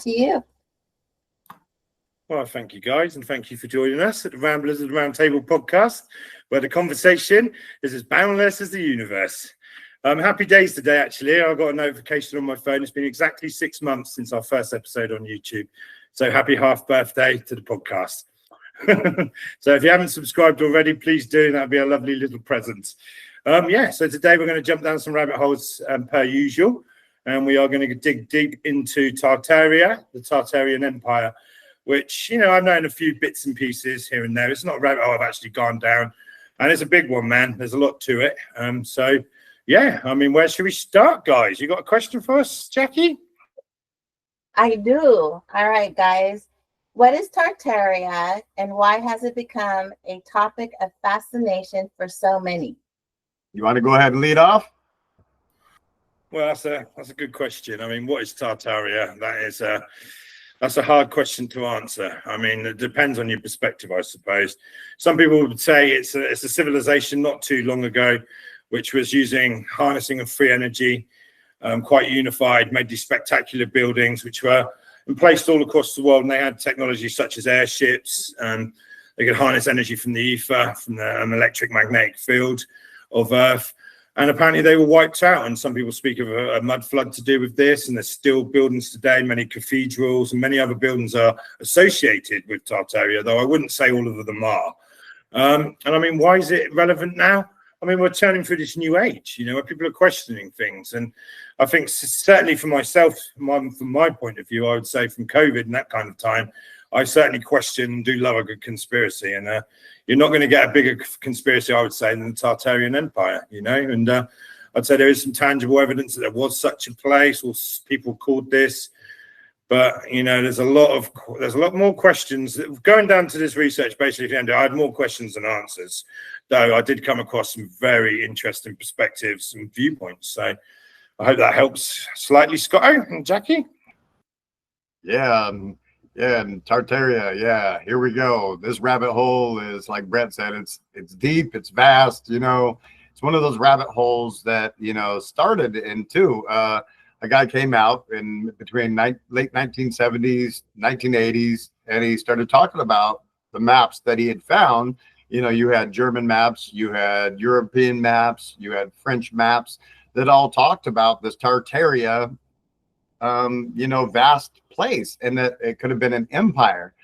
to you. Well, thank you, guys, and thank you for joining us at the Ramblers of the Round Table podcast, where the conversation is as boundless as the universe. Happy days today, actually. I got a notification on my phone. It's been exactly 6 months since our first episode on YouTube. So happy half birthday to the podcast. So if you haven't subscribed already, please do. That'd be a lovely little present. So today we're going to jump down some rabbit holes per usual. And we are going to dig deep into Tartaria, the Tartarian Empire, which, I've known a few bits and pieces here and there. It's not a rabbit hole I've actually gone down. And it's a big one, man. There's a lot to it. Where should we start, guys? You got a question for us, Jackie? I do. All right, guys. What is Tartaria and why has it become a topic of fascination for so many? You want to go ahead and lead off? Well, that's a good question. What is Tartaria? That's a hard question to answer. It depends on your perspective, I suppose. Some people would say it's a civilization not too long ago, which was using harnessing of free energy, quite unified, made these spectacular buildings, which were placed all across the world. And they had technology such as airships. They could harness energy from the ether, from the electric magnetic field of Earth. And apparently they were wiped out. And some people speak of a mud flood to do with this. And there's still buildings today, many cathedrals and many other buildings are associated with Tartaria, though I wouldn't say all of them are. Why is it relevant now? We're turning through this new age, where people are questioning things. And I think certainly for myself, from my point of view, I would say from COVID and that kind of time, I certainly question and do love a good conspiracy. And you're not going to get a bigger conspiracy, I would say, than the Tartarian Empire, And I'd say there is some tangible evidence that there was such a place, or people called this. But, there's a lot more questions. Going down to this research, basically, I had more questions than answers, though I did come across some very interesting perspectives and viewpoints. So I hope that helps slightly, Scotto and Jackie. Yeah, and Tartaria, here we go. This rabbit hole is, like Brett said, it's deep, it's vast, It's one of those rabbit holes that, started into a guy came out in between late 1970s, 1980s, and he started talking about the maps that he had found. You had German maps, you had European maps, you had French maps that all talked about this Tartaria, vast place, and that it could have been an empire.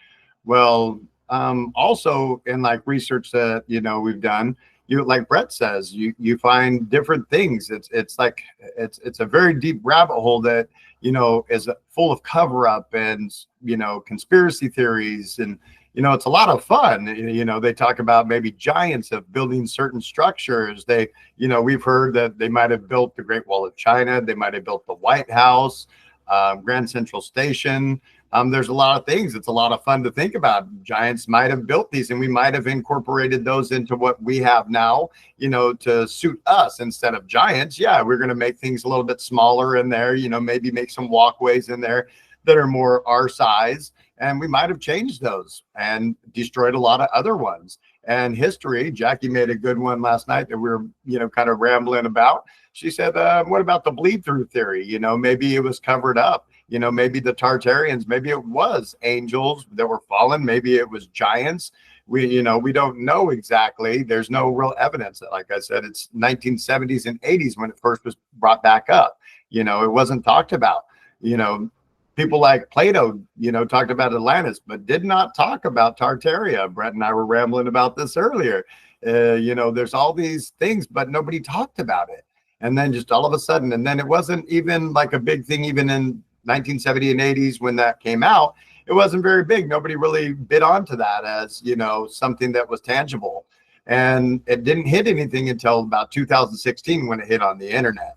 Well, also in research that, we've done, like Brett says, you find different things. It's a very deep rabbit hole that, is full of cover-up and, conspiracy theories. And, it's a lot of fun. They talk about maybe giants of building certain structures. We've heard that they might have built the Great Wall of China. They might have built the White House, Grand Central Station. There's a lot of things. It's a lot of fun to think about. Giants might have built these, and we might have incorporated those into what we have now, to suit us instead of giants. Yeah, we're going to make things a little bit smaller in there, maybe make some walkways in there that are more our size. And we might have changed those and destroyed a lot of other ones. And history, Jackie made a good one last night that we were, kind of rambling about. She said, what about the bleed through theory? Maybe it was covered up. Maybe the Tartarians, maybe it was angels that were fallen. Maybe it was giants. We don't know exactly. There's no real evidence. Like I said, it's 1970s and 80s when it first was brought back up. It wasn't talked about. People like Plato, talked about Atlantis, but did not talk about Tartaria. Brett and I were rambling about this earlier. There's all these things, but nobody talked about it. And then just all of a sudden, and then it wasn't even like a big thing, even in 1970 and 80s when that came out, it wasn't very big. Nobody really bit onto that as, something that was tangible. And it didn't hit anything until about 2016 when it hit on the internet.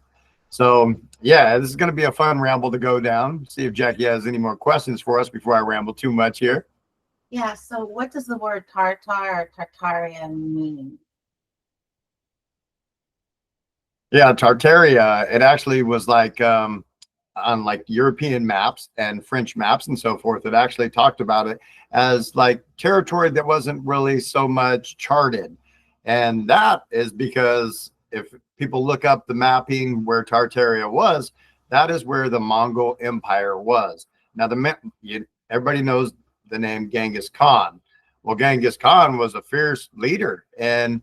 So yeah, this is going to be a fun ramble to go down. See if Jackie has any more questions for us before I ramble too much here. Yeah, so what does the word Tartar or Tartarian mean? Yeah, Tartaria, it actually was on European maps and French maps and so forth. It actually talked about it as territory that wasn't really so much charted. And that is because if people look up the mapping where Tartaria was, that is where the Mongol Empire was. Now, everybody knows the name Genghis Khan. Well, Genghis Khan was a fierce leader, and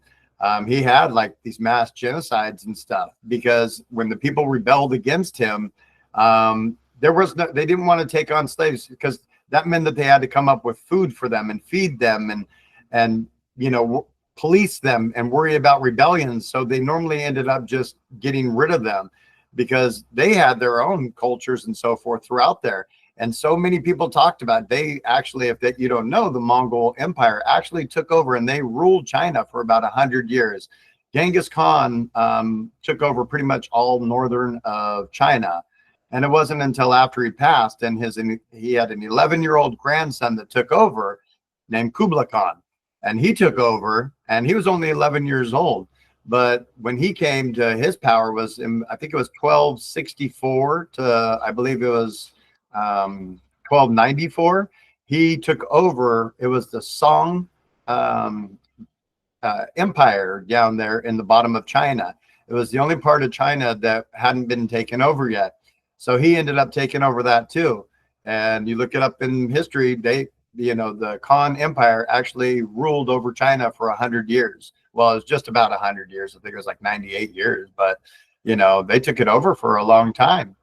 he had like these mass genocides and stuff, because when the people rebelled against him, they didn't want to take on slaves, because that meant that they had to come up with food for them and feed them and police them and worry about rebellions. So they normally ended up just getting rid of them, because they had their own cultures and so forth throughout there. And so many people talked about, they actually, you don't know, the Mongol Empire actually took over and they ruled China for about 100 years. Genghis Khan took over pretty much all northern of China. And it wasn't until after he passed, and he had an 11-year-old grandson that took over named Kublai Khan. And he took over, and he was only 11 years old. But when he came to his power was in, I think it was 1264 to, I believe it was 1294. He took over. It was the Song Empire down there in the bottom of China. It was the only part of China that hadn't been taken over yet. So he ended up taking over that too. And you look it up in history, the Khan Empire actually ruled over China for 100 years. Well, it was just about 100 years. I think it was like 98 years, but they took it over for a long time.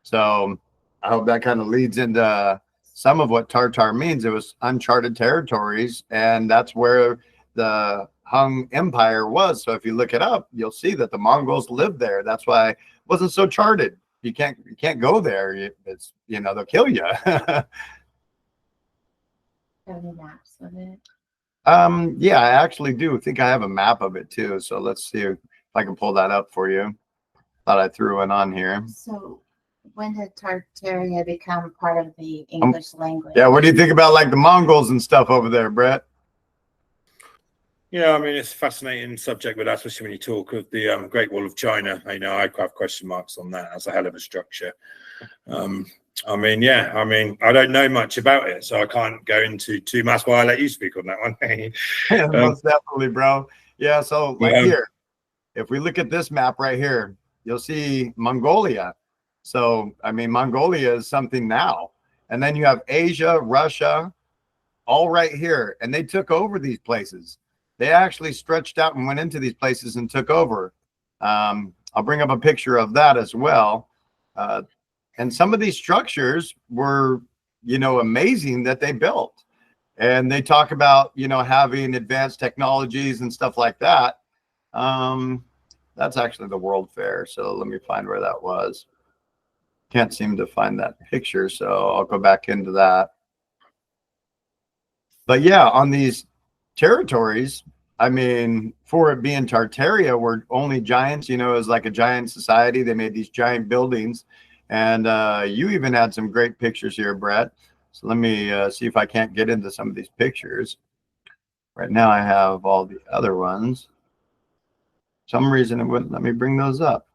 So I hope that kind of leads into some of what Tartar means. It was uncharted territories, and that's where the Han Empire was. So if you look it up, you'll see that the Mongols lived there. That's why it wasn't so charted. You can't go there. It's they'll kill you. Any maps of it? Yeah, I actually do think I have a map of it too. So let's see if I can pull that up for you. Thought I threw it on here. So when did Tartaria become part of the English language? Yeah, what do you think about like the Mongols and stuff over there, Brett? Yeah, I mean, it's a fascinating subject, but especially when you talk of the Great Wall of China, I have question marks on that as a hell of a structure. I mean, I don't know much about it, so I can't go into too much. Why I let you speak on that one. Yeah, most definitely, bro. Yeah, so like here, if we look at this map right here, you'll see Mongolia. So, I mean, Mongolia is something now. And then you have Asia, Russia, all right here. And they took over these places. They actually stretched out and went into these places and took over. I'll bring up a picture of that as well. And some of these structures were, amazing that they built. And they talk about, having advanced technologies and stuff like that. That's actually the World Fair. So let me find where that was. Can't seem to find that picture, so I'll go back into that. But yeah, on these territories, I mean, for it being Tartaria, where only giants, it was like a giant society. They made these giant buildings. And you even had some great pictures here, Brett. So let me see if I can't get into some of these pictures. Right now I have all the other ones. For some reason it wouldn't let me bring those up.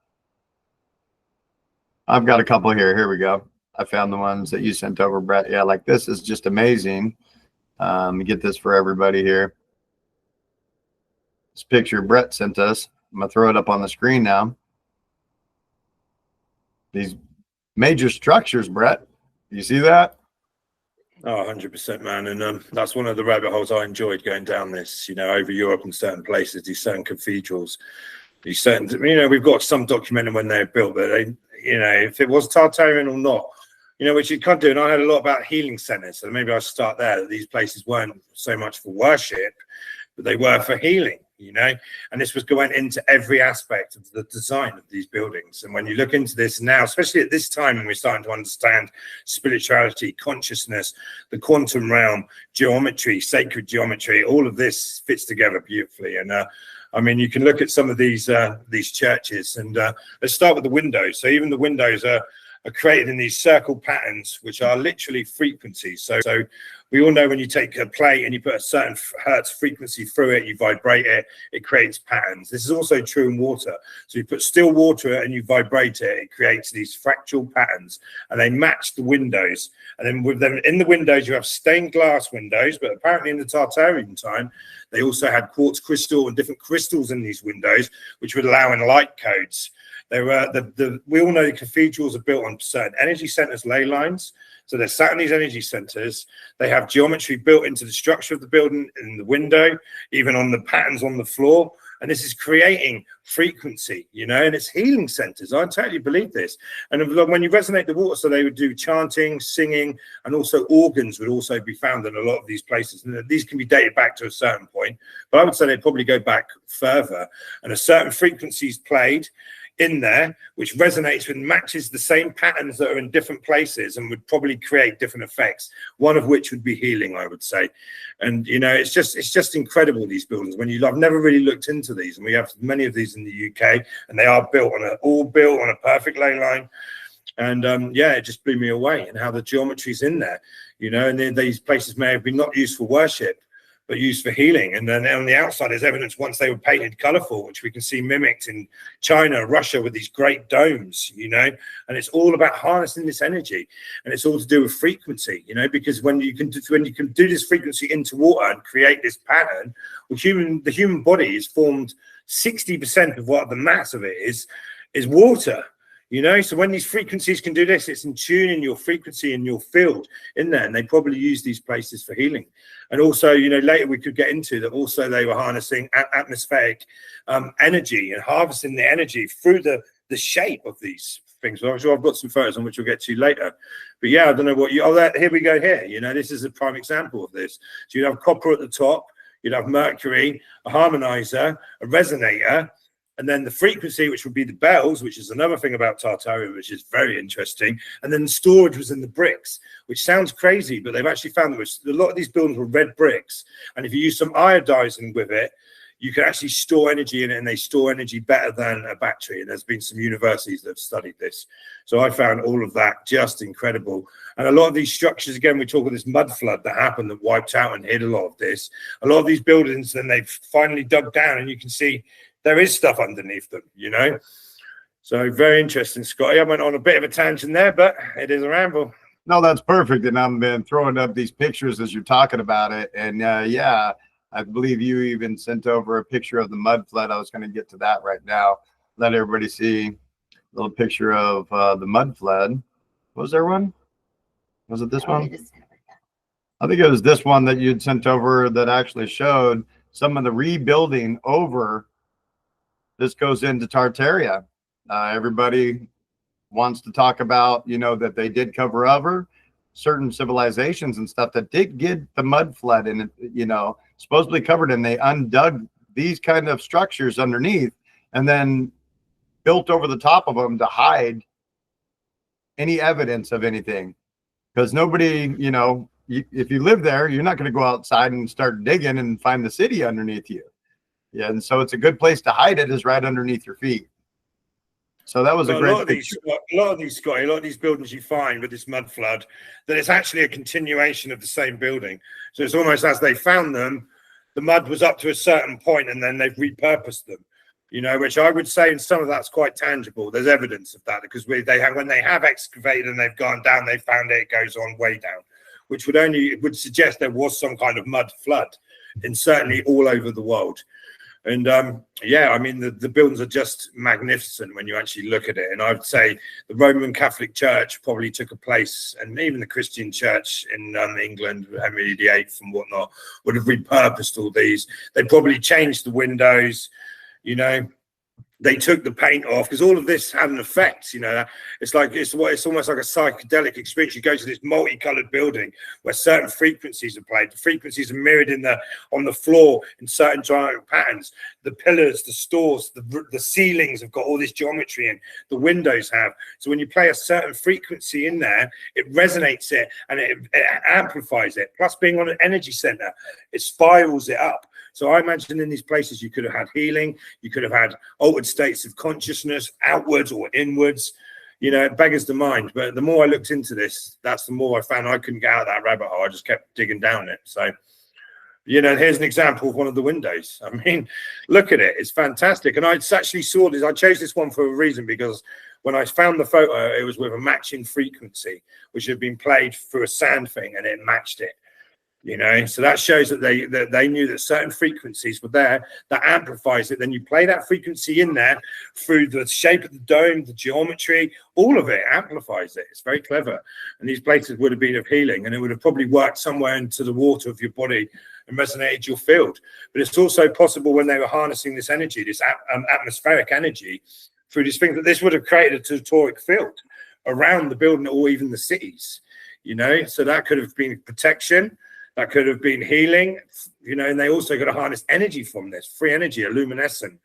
I've got a couple here. Here we go. I found the ones that you sent over, Brett. Yeah, like this is just amazing. Let me get this for everybody here. This picture Brett sent us. I'm going to throw it up on the screen now. These major structures, Brett. You see that? Oh, 100%, man. And that's one of the rabbit holes I enjoyed going down this, over Europe and certain places, these certain cathedrals, these certain, we've got some documenting when they're built, but they, if it was Tartarian or not, which you can't do. And I heard a lot about healing centers. So maybe I'll start there, that these places weren't so much for worship, but they were for healing, and this was going into every aspect of the design of these buildings. And when you look into this now, especially at this time when we're starting to understand spirituality, consciousness, the quantum realm, geometry, sacred geometry, all of this fits together beautifully. And I mean, you can look at some of these churches, and let's start with the windows. So even the windows are created in these circle patterns, which are literally frequencies. So we all know when you take a plate and you put a certain hertz frequency through it, you vibrate it, it creates patterns. This is also true in water. So you put still water and you vibrate it, it creates these fractal patterns, and they match the windows. And then with them in the windows, you have stained glass windows, but apparently in the Tartarian time, they also had quartz crystal and different crystals in these windows, which would allow in light codes. They were we all know cathedrals are built on certain energy centers, ley lines. So they're sat in these energy centers. They have geometry built into the structure of the building, in the window, even on the patterns on the floor. And this is creating frequency, you know, and it's healing centers. I totally believe this. And when you resonate the water, so they would do chanting, singing, and also organs would also be found in a lot of these places. And these can be dated back to a certain point, but I would say they probably go back further. And a certain frequency is played in there, which resonates and matches the same patterns that are in different places and would probably create different effects, one of which would be healing, I would say. And you know, it's just incredible, these buildings. I've never really looked into these, and we have many of these in the UK, and they are all built on a perfect ley line. And yeah, it just blew me away, and how the geometry's in there, you know. And these places may have been not used for worship, but used for healing. And then on the outside, there's evidence once they were painted colorful, which we can see mimicked in China, Russia, with these great domes, you know. And it's all about harnessing this energy, and it's all to do with frequency, you know, because when you can do this frequency into water and create this pattern, well, the human body is formed 60% of what the mass of it is water. You know, so when these frequencies can do this, it's in tuning your frequency and your field in there. And they probably use these places for healing. And also, you know, later we could get into that also they were harnessing atmospheric energy and harvesting the energy through the shape of these things. Well, I'm sure I've got some photos on which we'll get to later. But yeah, I don't know what here we go here. You know, this is a prime example of this. So you'd have copper at the top, you'd have mercury, a harmonizer, a resonator, and then the frequency, which would be the bells, which is another thing about Tartaria, which is very interesting. And then the storage was in the bricks, which sounds crazy, but they've actually found that a lot of these buildings were red bricks. And if you use some iodizing with it, you can actually store energy in it, and they store energy better than a battery. And there's been some universities that have studied this. So I found all of that just incredible. And a lot of these structures, again, we talk of this mud flood that happened that wiped out and hid a lot of this. A lot of these buildings, then they've finally dug down, and you can see there is stuff underneath them, you know. So very interesting, Scotty. I went on a bit of a tangent there, but it is a ramble. No, that's perfect. And I've been throwing up these pictures as you're talking about it. And yeah, I believe you even sent over a picture of the mud flood. I was going to get to that right now. Let everybody see a little picture of the mud flood. Was there one? Was it this one? I think it was this one that you'd sent over that actually showed some of the rebuilding over. This goes into Tartaria. Everybody wants to talk about, you know, that they did cover over certain civilizations and stuff that did get the mud flood and, you know, supposedly covered, and they undug these kind of structures underneath and then built over the top of them to hide any evidence of anything. Because nobody, you know, if you live there, you're not going to go outside and start digging and find the city underneath you. Yeah, and so it's a good place to hide it, is right underneath your feet. So that was a great picture. A lot of these buildings you find with this mud flood, that it's actually a continuation of the same building. So it's almost as they found them, the mud was up to a certain point, and then they've repurposed them. You know, which I would say in some of that's quite tangible. There's evidence of that, because when they have excavated and they've gone down, they found it goes on way down, which would suggest there was some kind of mud flood, and certainly all over the world. And yeah, I mean, the buildings are just magnificent when you actually look at it. And I would say the Roman Catholic Church probably took a place, and even the Christian Church in England, Henry VIII and whatnot, would have repurposed all these. They probably changed the windows, you know. They took the paint off, because all of this had an effect, you know. It's almost like a psychedelic experience. You go to this multicolored building where certain frequencies are played. The frequencies are mirrored on the floor in certain geometric patterns. The pillars, the stores, the ceilings have got all this geometry in. The windows have. So when you play a certain frequency in there, it resonates it, and it amplifies it. Plus, being on an energy center, it spirals it up. So I imagine in these places you could have had healing, you could have had altered states of consciousness, outwards or inwards. You know, it beggars the mind. But the more I looked into this, that's the more I found I couldn't get out of that rabbit hole. I just kept digging down it. So, you know, here's an example of one of the windows. I mean, look at it. It's fantastic. And I actually saw this. I chose this one for a reason, because when I found the photo, it was with a matching frequency, which had been played through a sand thing, and it matched it. You know, so that shows that they knew that certain frequencies were there that amplifies it. Then you play that frequency in there through the shape of the dome, the geometry, all of it amplifies it. It's very clever. And these places would have been of healing, and it would have probably worked somewhere into the water of your body and resonated your field. But it's also possible when they were harnessing this energy, this atmospheric energy, through these things, that this would have created a tectonic field around the building or even the cities. You know, so that could have been protection. That could have been healing, you know, and they also got to harness energy from this, free energy, a luminescent.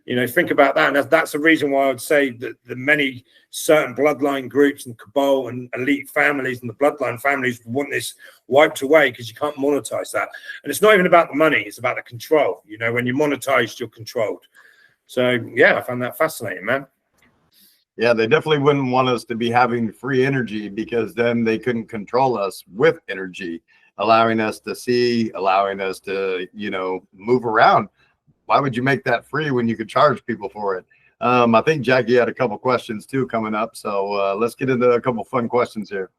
You know, think about that. And that's the reason why I would say that the many certain bloodline groups and cabal and elite families and the bloodline families want this wiped away, because you can't monetize that. And it's not even about the money, it's about the control. You know, when you're monetized, you're controlled. So, yeah, I found that fascinating, man. Yeah, they definitely wouldn't want us to be having free energy, because then they couldn't control us with energy, allowing us to see, allowing us to, you know, move around. Why would you make that free when you could charge people for it? I think Jackie had a couple questions too coming up. So let's get into a couple fun questions here.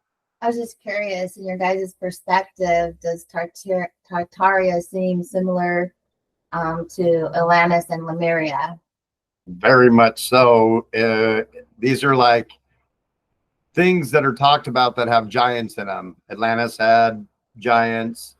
I was just curious, in your guys' perspective, does Tartaria seem similar to Atlantis and Lemuria? Very much so. These are like things that are talked about that have giants in them. Atlantis had giants.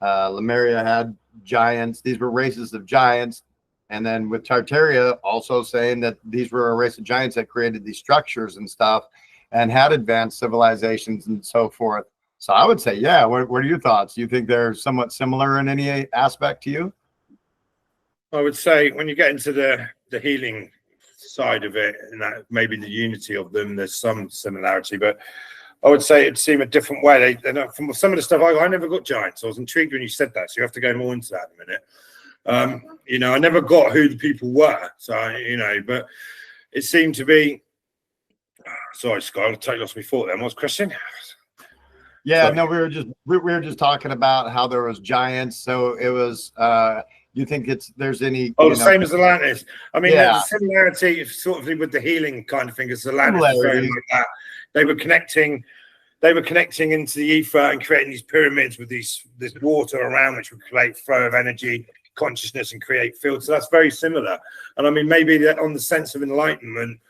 Lemuria had giants. These were races of giants. And then with Tartaria also saying that these were a race of giants that created these structures and stuff and had advanced civilizations and so forth. So I would say, yeah. What are your thoughts? Do you think they're somewhat similar in any aspect to you? I would say when you get into the healing side of it, and that maybe the unity of them, there's some similarity, but I would say it'd seem a different way. They're not, from some of the stuff I never got giants. I was intrigued when you said that, so you have to go more into that in a minute. You know, I never got who the people were, so you know, but it seemed to be. Sorry, Scott, I totally lost my thought then. What's the question? Yeah, sorry. No, we were just talking about how there was giants. So it was. You think there's any? Oh, the same as Atlantis. I mean, yeah. There's a similarity sort of with the healing kind of thing as Atlantis. Very like that. They were connecting into the ether and creating these pyramids with this water around, which would create flow of energy, consciousness, and create fields. So that's very similar. And I mean, maybe that on the sense of enlightenment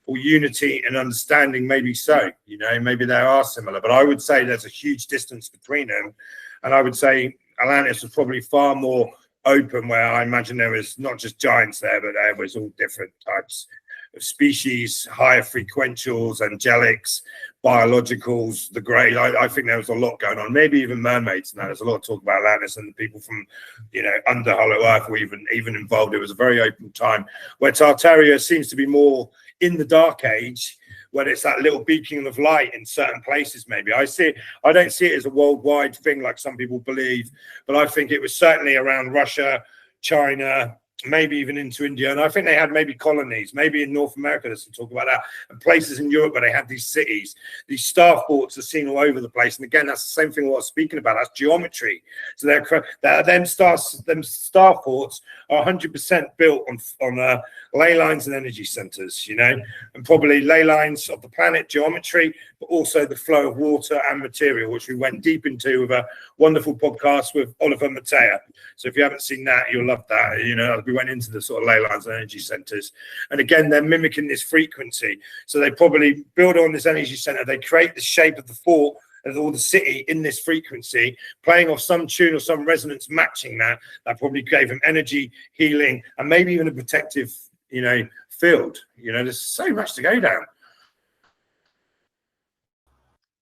or unity and understanding, maybe so. You know, maybe they are similar. But I would say there's a huge distance between them. And I would say Atlantis was probably far more open, where I imagine there was not just giants there, but there was all different types of species, higher frequentials, angelics, biologicals, the grey. I think there was a lot going on, maybe even mermaids. Now there's a lot of talk about Atlantis and the people from, you know, under Hollow Earth were even involved. It was a very open time, where Tartaria seems to be more in the Dark Age, where it's that little beacon of light in certain places. Maybe I don't see it as a worldwide thing like some people believe, but I think it was certainly around Russia, China, maybe even into India. And I think they had maybe colonies, maybe in North America, there's some talk about that, and places in Europe where they had these cities. These staff forts are seen all over the place. And again, that's the same thing what I was speaking about. That's geometry. So them star forts are 100% built on ley lines and energy centers, you know, and probably ley lines of the planet, geometry, but also the flow of water and material, which we went deep into with a wonderful podcast with Oliver Matea. So if you haven't seen that, you'll love that. You know, we went into the sort of ley lines and energy centers. And again, they're mimicking this frequency. So they probably build on this energy center. They create the shape of the fort or the city in this frequency, playing off some tune or some resonance matching that. That probably gave them energy, healing, and maybe even a protective, you know, field. You know, there's so much to go down.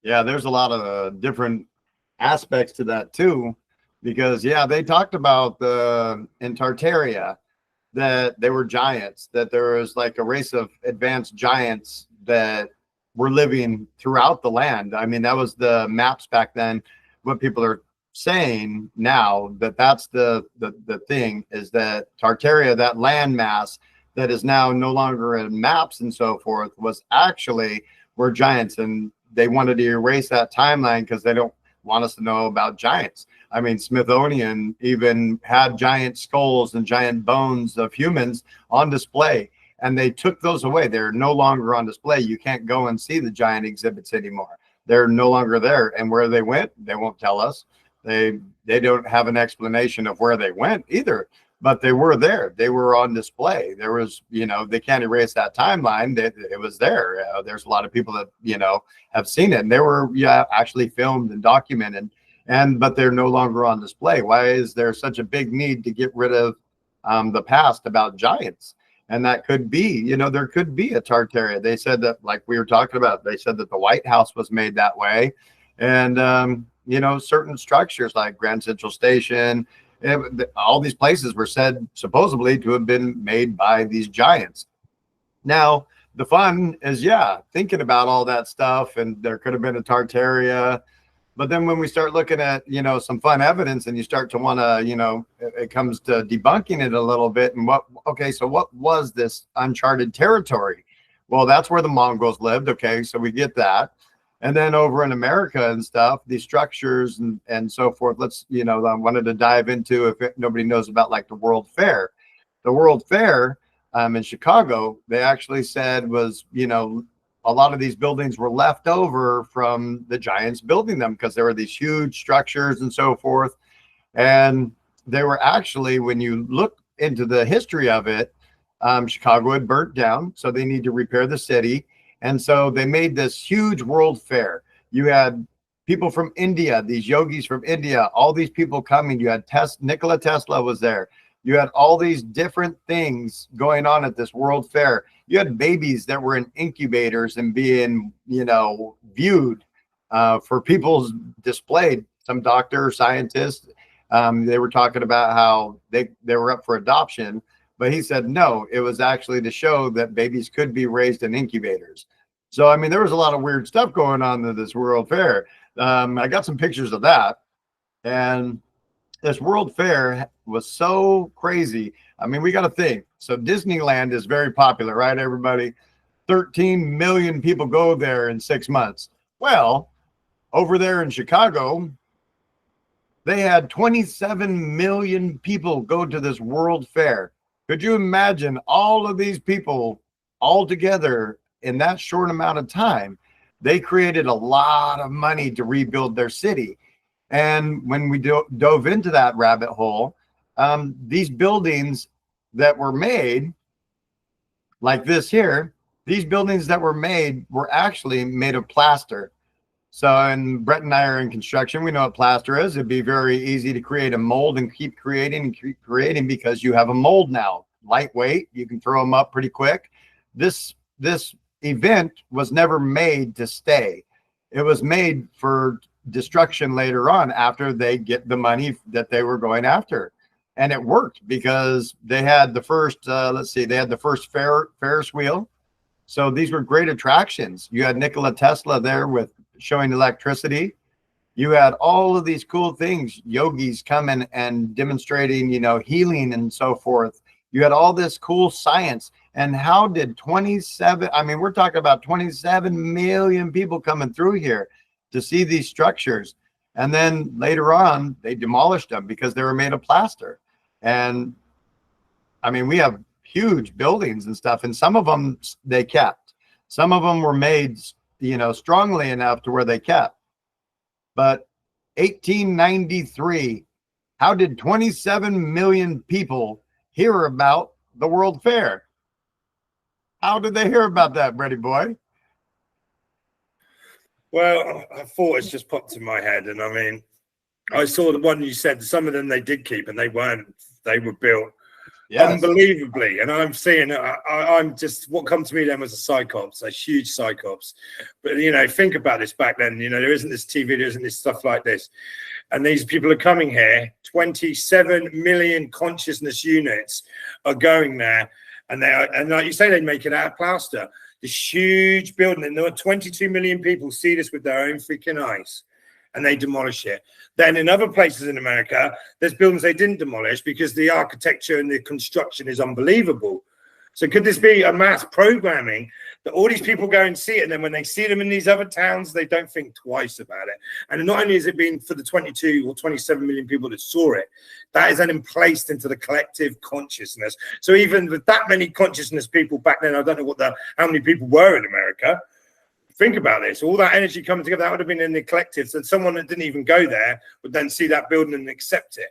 Yeah, there's a lot of different aspects to that too, because yeah, they talked about in Tartaria that they were giants, that there was like a race of advanced giants that were living throughout the land. I mean, that was the maps back then. What people are saying now, that's the thing, is that Tartaria, that land mass that is now no longer in maps and so forth, was actually were giants, and they wanted to erase that timeline because they don't want us to know about giants. I mean, Smithsonian even had giant skulls and giant bones of humans on display, and they took those away. They're no longer on display. You can't go and see the giant exhibits anymore. They're no longer there. And where they went, they won't tell us. They don't have an explanation of where they went either, but they were there. They were on display. There was, they can't erase that timeline. It was there. There's a lot of people that, have seen it, and they were actually filmed and documented, but they're no longer on display. Why is there such a big need to get rid of the past about giants? And that could be, there could be a Tartaria. They said that, like we were talking about, they said that the White House was made that way. And, certain structures like Grand Central Station, all these places were said supposedly to have been made by these giants. Now, the fun is, thinking about all that stuff, and there could have been a Tartaria. But then when we start looking at, some fun evidence, and you start to want to, it comes to debunking it a little bit. And so what was this uncharted territory? Well, that's where the Mongols lived. Okay, so we get that. And then over in America and stuff, these structures and so forth. Let's, I wanted to dive into, if nobody knows about, like, the World Fair. The World Fair in Chicago, they actually said was, a lot of these buildings were left over from the giants building them, because there were these huge structures and so forth. And they were actually, when you look into the history of it, Chicago had burnt down, so they need to repair the city. And so they made this huge World Fair. You had people from India, these yogis from India, all these people coming. You had Nikola Tesla was there. You had all these different things going on at this World Fair. You had babies that were in incubators and being, viewed for people's displayed. Some doctor, scientists, they were talking about how they were up for adoption. But he said, no, it was actually to show that babies could be raised in incubators. So, there was a lot of weird stuff going on at this World Fair. I got some pictures of that. And this World Fair was so crazy. We got to think. So Disneyland is very popular, right, everybody? 13 million people go there in 6 months. Well, over there in Chicago, they had 27 million people go to this World Fair. Could you imagine all of these people all together in that short amount of time? They created a lot of money to rebuild their city. And when we dove into that rabbit hole, these buildings that were made, like this here, these buildings that were made were actually made of plaster. So, and Brett and I are in construction. We know what plaster is. It'd be very easy to create a mold and keep creating because you have a mold now. Lightweight, you can throw them up pretty quick. This event was never made to stay. It was made for destruction later on, after they get the money that they were going after. And it worked, because they had the first, they had the first Ferris wheel. So these were great attractions. You had Nikola Tesla there with showing electricity. You had all of these cool things, yogis coming and demonstrating, healing and so forth. You had all this cool science. And how did 27, we're talking about 27 million people coming through here to see these structures. And then later on, they demolished them because they were made of plaster. And we have huge buildings and stuff, and some of them they kept. Some of them were made, strongly enough to where they kept. But 1893, how did 27 million people hear about the World Fair? How did they hear about that, Brady boy? Well, I thought it's just popped in my head, and I saw the one you said. Some of them they did keep, and they were built unbelievably. And I'm seeing, I'm just, what come to me then was a cyclops, a huge cyclops. But think about this back then. There isn't this TV, there isn't this stuff like this, and these people are coming here. 27 million consciousness units are going there, and like you say, they make it out of plaster. This huge building, and there are 22 million people see this with their own freaking eyes, and they demolish it. Then in other places in America, there's buildings they didn't demolish because the architecture and the construction is unbelievable. So could this be a mass programming that all these people go and see it, and then when they see them in these other towns, they don't think twice about it? And not only is it being for the 22 or 27 million people that saw it, that is then placed into the collective consciousness. So even with that many consciousness people back then, I don't know how many people were in America. think about this. All that energy coming together, that would have been in the collective. So someone that didn't even go there would then see that building and accept it.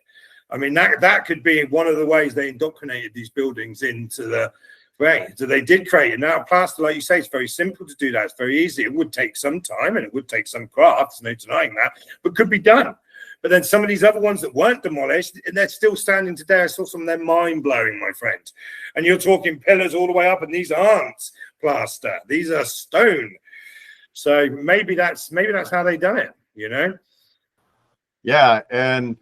I mean, that could be one of the ways they indoctrinated these buildings into the way. So they did create it. Now, plaster, like you say, it's very simple to do that. It's very easy. It would take some time and it would take some craft. There's no denying that, but could be done. But then some of these other ones that weren't demolished, and they're still standing today. I saw some of them, mind-blowing, my friend. And you're talking pillars all the way up, and these aren't plaster. These are stone. So maybe that's how they done it, you know? Yeah, and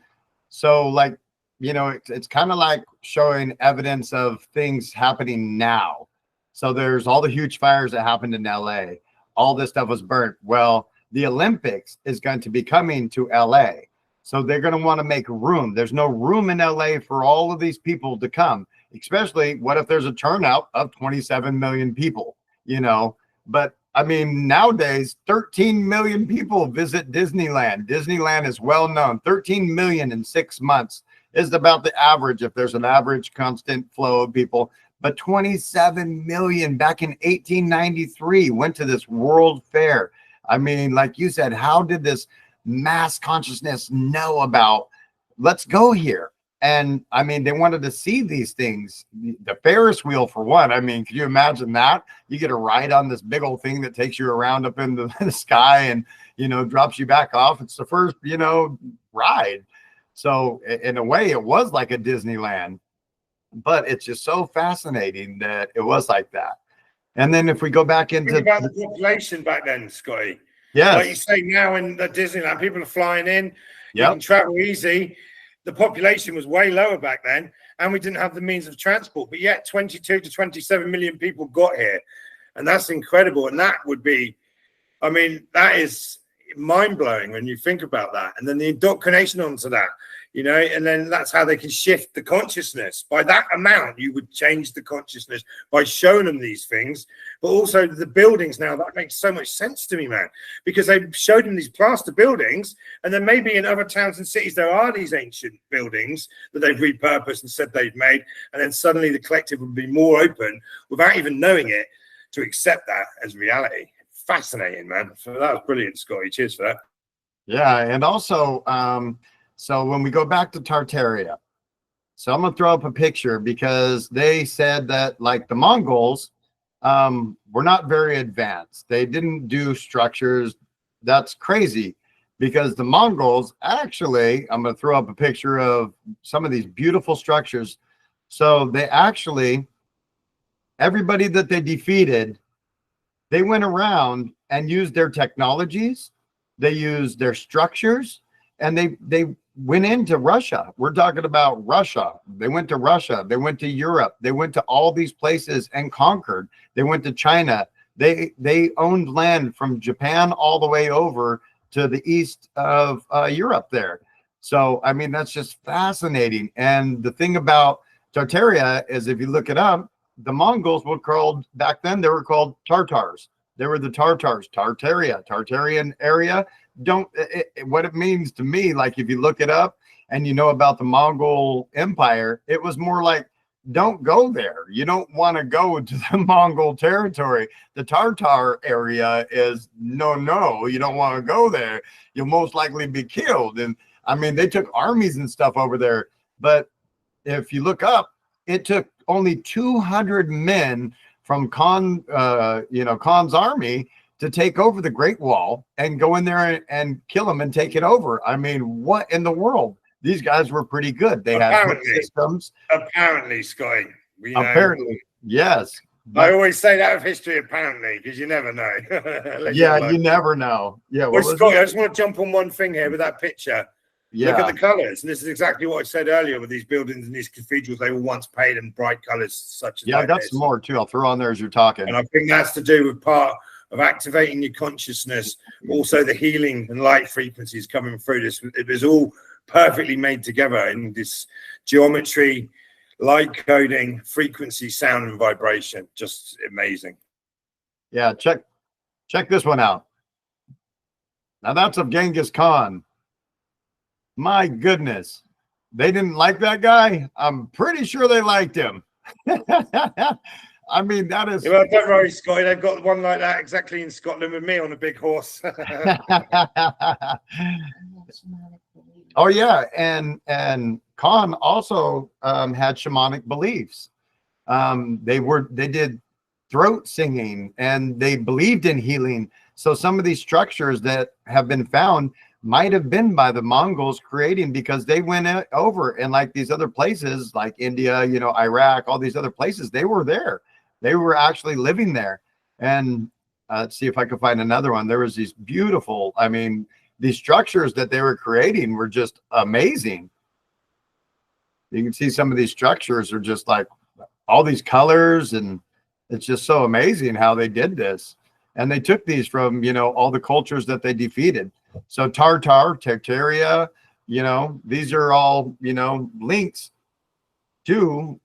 so, like, you know, it's kind of like showing evidence of things happening now. So there's all the huge fires that happened in LA. All this stuff was burnt. Well, the Olympics is going to be coming to LA. So they're going to want to make room. There's no room in LA for all of these people to come, especially what if there's a turnout of 27 million people, you know? But I mean, nowadays, 13 million people visit Disneyland. Disneyland is well known. 13 million in 6 months is about the average, if there's an average constant flow of people. But 27 million back in 1893 went to this World Fair. I mean, like you said, how did this mass consciousness know about, let's go here? And I mean, they wanted to see these things. The Ferris wheel, for one. I mean, can you imagine that? You get a ride on this big old thing that takes you around up in the sky and, you know, drops you back off. It's the first, you know, ride. So in a way, it was like a Disneyland, but it's just so fascinating that it was like that. And then if we go back into think about the population back then, Scotty. Yes. Like you say, now in the Disneyland, people are flying in. You Yep. can travel easy. The population was way lower back then, and we didn't have the means of transport. But yet 22 to 27 million people got here. And that's incredible. And that would be, I mean, that is mind-blowing when you think about that. And then the indoctrination onto that, you know, and then that's how they can shift the consciousness. By that amount, you would change the consciousness by showing them these things. But also the buildings now, that makes so much sense to me, man, because they showed them these plaster buildings, and then maybe in other towns and cities there are these ancient buildings that they've repurposed and said they've made, and then suddenly the collective would be more open without even knowing it to accept that as reality. Fascinating, man. So that was brilliant, Scotty. Cheers for that. Yeah, and also, so when we go back to Tartaria, so I'm gonna throw up a picture because they said that, like, the Mongols were not very advanced. They didn't do structures. That's crazy, because the Mongols actually, I'm gonna throw up a picture of some of these beautiful structures. So they actually, everybody that they defeated, they went around and used their technologies, they used their structures, and they went into Russia. We're talking about Russia. They went to Russia. They went to Europe. They went to all these places and conquered. They went to China. They owned land from Japan all the way over to the east of Europe there. So, I mean, that's just fascinating. And the thing about Tartaria is, if you look it up, the Mongols were called, back then, they were called Tartars. They were the Tartars, Tartaria, Tartarian area. What it means to me, like, if you look it up and you know about the Mongol Empire, it was more like, don't go there. You don't want to go to the Mongol territory. The Tartar area is no, you don't want to go there. You'll most likely be killed. And I mean, they took armies and stuff over there. But if you look up, it took only 200 men from Khan's army to take over the Great Wall and go in there and kill him and take it over. I mean, what in the world? These guys were pretty good. They had systems. Apparently, Scotty. Apparently, yes. I always say that of history, apparently, because you never know. Yeah, you never know. Yeah. Well, Scotty, I just want to jump on one thing here with that picture. Yeah. Look at the colours, and this is exactly what I said earlier with these buildings and these cathedrals. They were once painted in bright colours, such as I got some more too. I'll throw on there as you're talking. And I think that's to do with part of activating your consciousness, also the healing and light frequencies coming through this. It was all perfectly made together in this geometry, light coding, frequency, sound, and vibration. Just amazing. Yeah, check this one out. Now that's of Genghis Khan. My goodness, they didn't like that guy. I'm pretty sure they liked him. I mean, that is. Yeah, well, don't worry, Scotty. They've got one like that exactly in Scotland with me on a big horse. Oh yeah, and Khan also had shamanic beliefs. They did throat singing, and they believed in healing. So some of these structures that have been found might have been by the Mongols creating, because they went over, and like these other places like India, you know, Iraq, all these other places, they were there. They were actually living there. And let's see if I can find another one. There was these beautiful, I mean, these structures that they were creating were just amazing. You can see some of these structures are just like all these colors, and it's just so amazing how they did this. And they took these from, you know, all the cultures that they defeated. So Tartaria, you know, these are all, you know, links to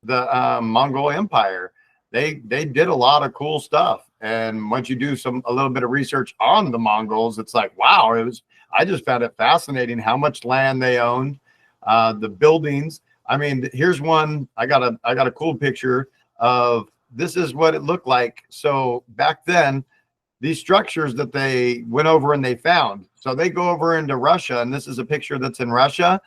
the Mongol Empire. They did a lot of cool stuff. And once you do a little bit of research on the Mongols, it's like, wow, I just found it fascinating how much land they owned, the buildings. I mean, here's one. I got a cool picture of, this is what it looked like. So back then, these structures that they went over and they found. So they go over into Russia, and this is a picture that's in Russia,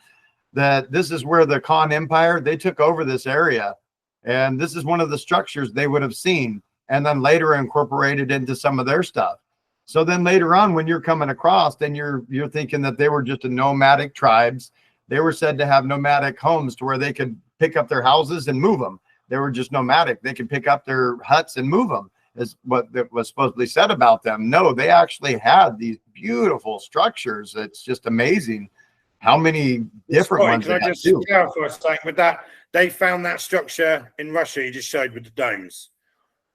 that this is where the Khan Empire, they took over this area. And this is one of the structures they would have seen, and then later incorporated into some of their stuff. So then later on, when you're coming across, then you're thinking that they were just a nomadic tribes. They were said to have nomadic homes to where they could pick up their houses and move them. They were just nomadic. They could pick up their huts and move them, is what was supposedly said about them. No, they actually had these beautiful structures. It's just amazing how many different ones they had too. For a second with that, they found that structure in Russia you just showed with the domes.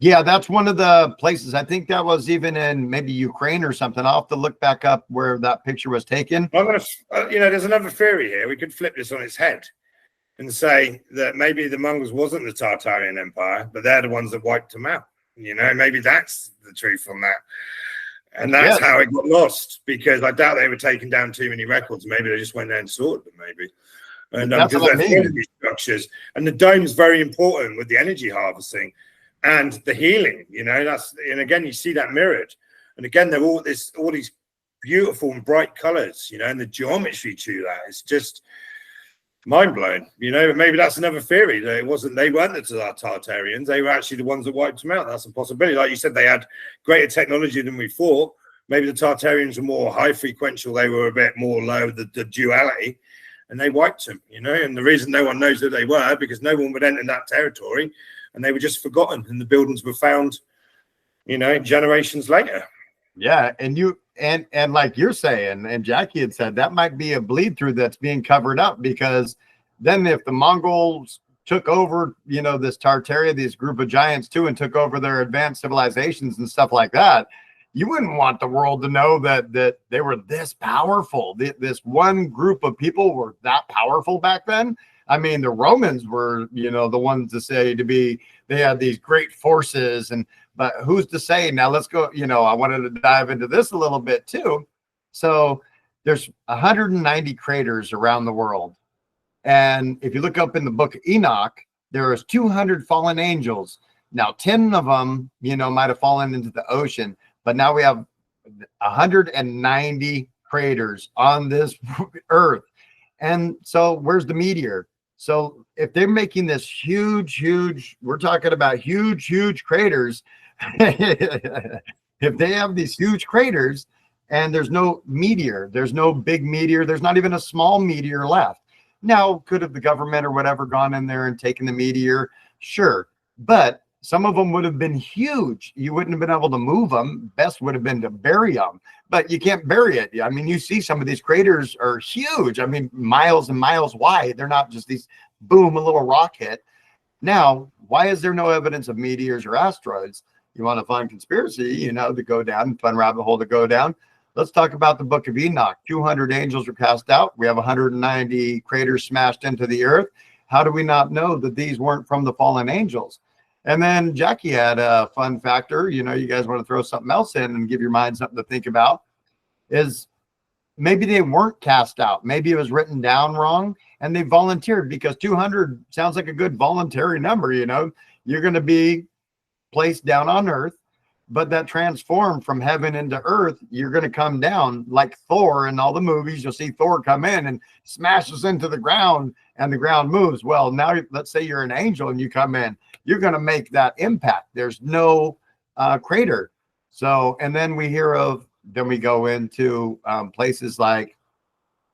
Yeah, that's one of the places. I think that was even in maybe Ukraine or something. I'll have to look back up where that picture was taken. I'm gonna, you know, there's another theory here. We could flip this on its head and say that maybe the Mongols wasn't the Tartarian Empire, but they're the ones that wiped them out. You know, maybe that's the truth on that. And that's how it got lost, because I doubt they were taking down too many records. Maybe they just went there and sorted them, maybe. And because they're these structures. And the dome's very important with the energy harvesting and the healing, you know, and again, you see that mirrored. And again, they're all these beautiful and bright colors, you know, and the geometry to that is just mind blowing, you know. But maybe that's another theory, that they weren't the Tartarians, they were actually the ones that wiped them out. That's a possibility. Like you said, they had greater technology than we thought. Maybe the Tartarians were more high frequential, they were a bit more low, the duality, and they wiped them, you know. And the reason no one knows who they were, because no one would enter that territory, and they were just forgotten, and the buildings were found, you know, generations later. Yeah, and like you're saying, and Jackie had said, that might be a bleed through that's being covered up, because then if the Mongols took over, you know, this Tartaria, these group of giants too, and took over their advanced civilizations and stuff like that, you wouldn't want the world to know that they were this powerful. This one group of people were that powerful back then. I mean, the Romans were, you know, the ones to say they had these great forces, but who's to say? Now let's go, you know, I wanted to dive into this a little bit too. So there's 190 craters around the world. And if you look up in the book of Enoch, there is 200 fallen angels. Now, 10 of them, you know, might have fallen into the ocean, but now we have 190 craters on this earth. And so where's the meteor? So if they're making this huge, we're talking about huge craters. If they have these huge craters and there's no meteor, there's no big meteor, there's not even a small meteor left. Now, could have the government or whatever gone in there and taken the meteor? Sure. But some of them would have been huge. You wouldn't have been able to move them. Best would have been to bury them, but you can't bury it. I mean, you see some of these craters are huge. I mean, miles and miles wide. They're not just these, boom, a little rock hit. Now, why is there no evidence of meteors or asteroids? You want to find conspiracy, you know, to go down, fun rabbit hole to go down. Let's talk about the book of Enoch. 200 angels were cast out. We have 190 craters smashed into the earth. How do we not know that these weren't from the fallen angels? And then Jackie had a fun factor. You know, you guys want to throw something else in and give your mind something to think about, is maybe they weren't cast out. Maybe it was written down wrong and they volunteered, because 200 sounds like a good voluntary number. You know, you're going to be placed down on earth, but that transform from heaven into earth, you're going to come down like Thor in all the movies. You'll see Thor come in and smashes into the ground and the ground moves. Well, now let's say you're an angel and you come in, you're going to make that impact. There's no crater. So, and then we go into places like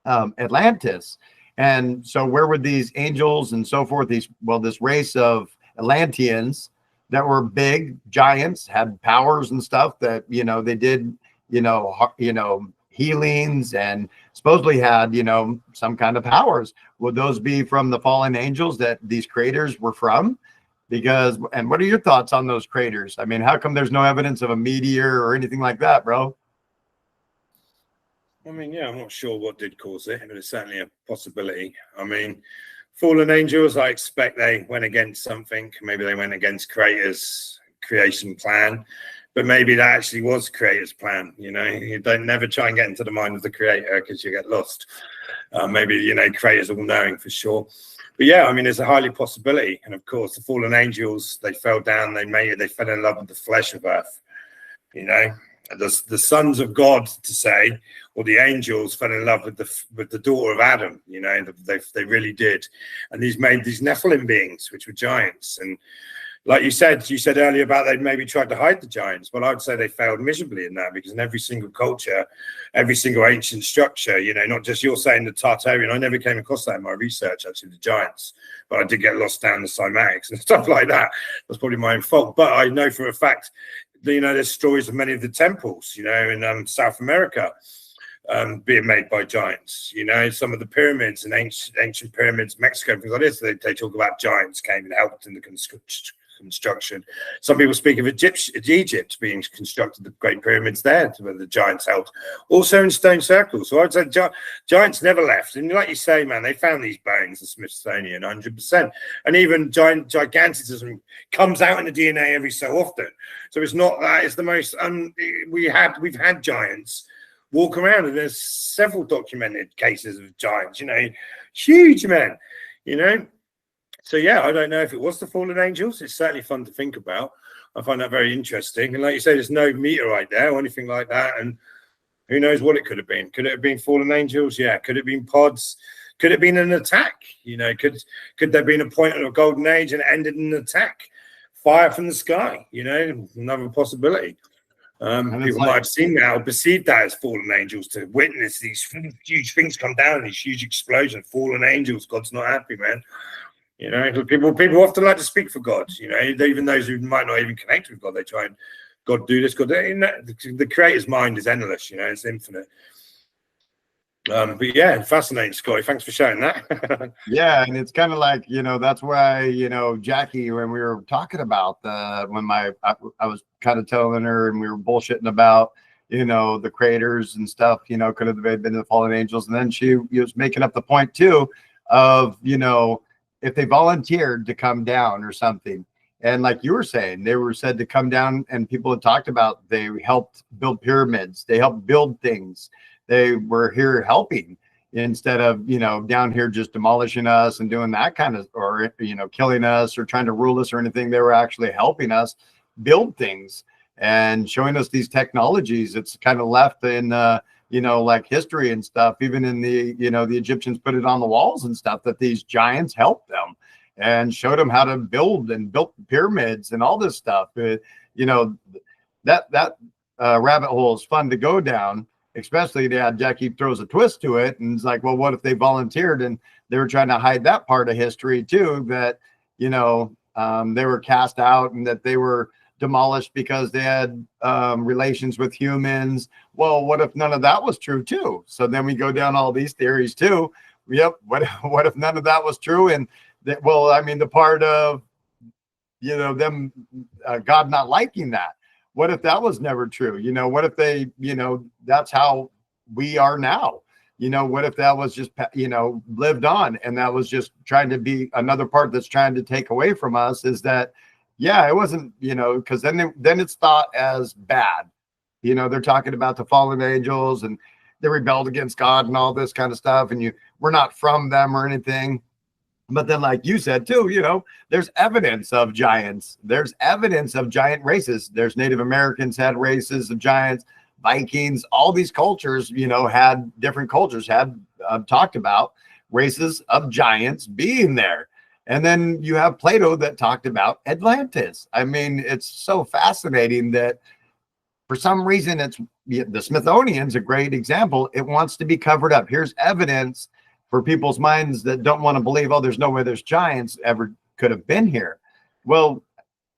Atlantis. And so where would these angels and so forth, this race of Atlanteans that were big giants, had powers and stuff that, they did, healings and supposedly had, some kind of powers. Would those be from the fallen angels that these craters were from? And what are your thoughts on those craters? I mean, how come there's no evidence of a meteor or anything like that, bro? I mean, yeah, I'm not sure what did cause it, but it's certainly a possibility. I mean, fallen angels, I expect they went against something. Maybe they went against Creator's creation plan, but maybe that actually was Creator's plan. You don't never try and get into the mind of the Creator because you get lost. Maybe, Creator's all knowing for sure. But yeah, I mean, there's a highly possibility. And of course, the fallen angels, they fell down, they fell in love with the flesh of earth, the sons of God, to say, or the angels fell in love with the daughter of Adam. They really did, and these made these Nephilim beings, which were giants. And like you said earlier about they maybe tried to hide the giants. Well, I'd say they failed miserably in that, because in every single culture, every single ancient structure, not just you're saying the Tartarian. I never came across that in my research, actually, the giants, but I did get lost down the cymatics and stuff like that. That's probably my own fault, but I know for a fact. There's stories of many of the temples, in South America, being made by giants. Some of the pyramids and ancient pyramids, Mexico, things like this. They talk about giants came and helped in the construction. Some people speak of Egypt being constructed, the great pyramids there, where the giants helped. Also in stone circles. So I'd say giants never left. And like you say, man, they found these bones, the Smithsonian, 100%. And even gigantism comes out in the DNA every so often. So it's not that. It's the most. We've had giants walk around, and there's several documented cases of giants. Huge men. So yeah, I don't know if it was the fallen angels. It's certainly fun to think about. I find that very interesting. And like you say, there's no meteorite there or anything like that. And who knows what it could have been? Could it have been fallen angels? Yeah. Could it have been pods? Could it have been an attack? Could there have been a point of a golden age and it ended in an attack? Fire from the sky, another possibility. People might have seen that or perceived that as fallen angels, to witness these huge things come down, these huge explosions, fallen angels. God's not happy, man. People often like to speak for God. Even those who might not even connect with God, they try and God do this. The Creator's mind is endless. It's infinite. But yeah, fascinating, Scotty. Thanks for sharing that. Yeah, and it's kind of like, that's why, Jackie, when we were talking about I was kind of telling her, and we were bullshitting about, the creators and stuff, could have been the fallen angels. And then she was making up the point too of, if they volunteered to come down or something. And like you were saying, they were said to come down, and people had talked about they helped build pyramids. They helped build things. They were here helping instead of, down here just demolishing us and doing that kind of, or, killing us or trying to rule us or anything. They were actually helping us build things and showing us these technologies. It's kind of left in, like history and stuff, even in the Egyptians put it on the walls and stuff, that these giants helped them and showed them how to build and built pyramids and all this stuff. That rabbit hole is fun to go down. Especially Jackie throws a twist to it, and it's like, well, what if they volunteered and they were trying to hide that part of history too, that they were cast out and that they were demolished because they had relations with humans. Well, what if none of that was true too? So then we go down all these theories too. Yep. What if none of that was true? And that, the part of them God not liking that. What if that was never true? What if they, that's how we are now? What if that was just, lived on, and that was just trying to be another part that's trying to take away from us, is that, yeah, it wasn't, because then it's thought as bad. They're talking about the fallen angels and they rebelled against God and all this kind of stuff. And we're not from them or anything. But then, like you said too, there's evidence of giants. There's evidence of giant races. There's Native Americans had races of giants, Vikings, all these cultures, had different cultures, had talked about races of giants being there. And then you have Plato that talked about Atlantis. I mean, it's so fascinating that for some reason, the Smithsonian's a great example. It wants to be covered up. Here's evidence for people's minds that don't want to believe, oh, there's no way there's giants ever could have been here. Well,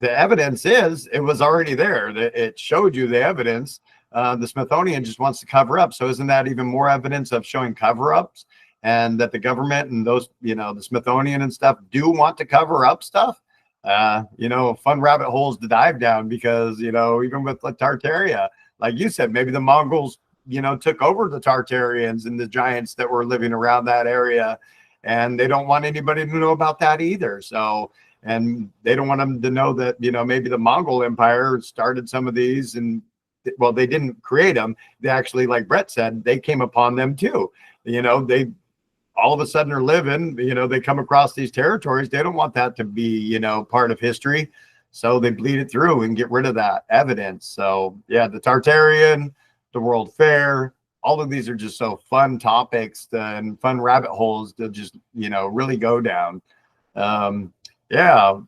the evidence is it was already there. It showed you the evidence. The Smithsonian just wants to cover up. So isn't that even more evidence of showing cover-ups, and that the government and those, the Smithsonian and stuff do want to cover up stuff? Fun rabbit holes to dive down, because, even with Tartaria, like you said, maybe the Mongols, took over the Tartarians and the giants that were living around that area, and they don't want anybody to know about that either. So, and they don't want them to know that, maybe the Mongol Empire started some of these, and well, they didn't create them. They actually, like Brett said, they came upon them too. They all of a sudden are living, they come across these territories. They don't want that to be, part of history. So they bleed it through and get rid of that evidence. So yeah, the Tartarian, the World Fair, all of these are just so fun topics and fun rabbit holes to just, really go down. Yeah.